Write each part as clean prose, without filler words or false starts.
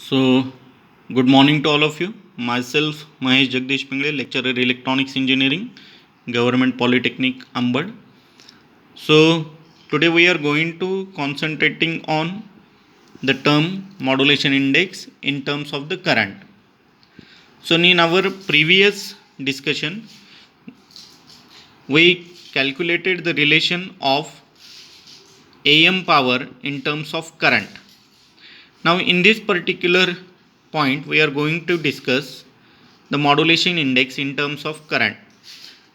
So, good morning to all of you. Myself, Mahesh Jagdish Pingle, lecturer Electronics Engineering, Government Polytechnic, Ambad. So, today we are going to concentrating on the term modulation index in terms of the current. So, in our previous discussion, we calculated the relation of AM power in terms of current. Now, in this particular point, we are going to discuss the modulation index in terms of current.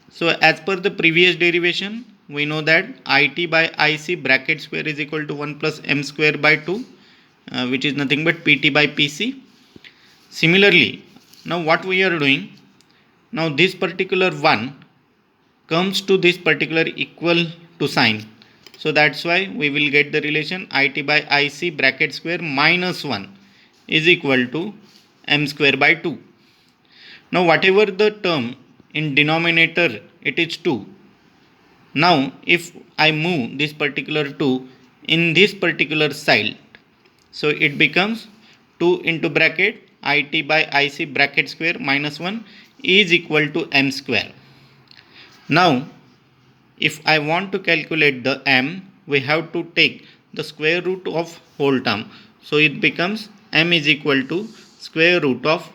So as per the previous derivation, we know that IT by IC bracket square is equal to 1 plus M square by 2, which is nothing but PT by PC. Similarly, now what we are doing, now this particular one comes to this particular equal to sign. So that's why we will get the relation IT by IC bracket square minus 1 is equal to M square by 2. Now whatever the term in denominator, it is 2. Now if I move this particular 2 in this particular side, so it becomes 2 into bracket IT by IC bracket square minus 1 is equal to M square. Now if I want to calculate the M, we have to take the square root of whole term. So it becomes M is equal to square root of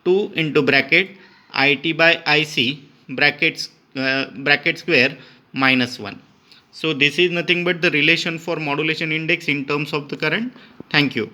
2 into bracket IT by IC bracket square minus 1. So this is nothing but the relation for modulation index in terms of the current. Thank you.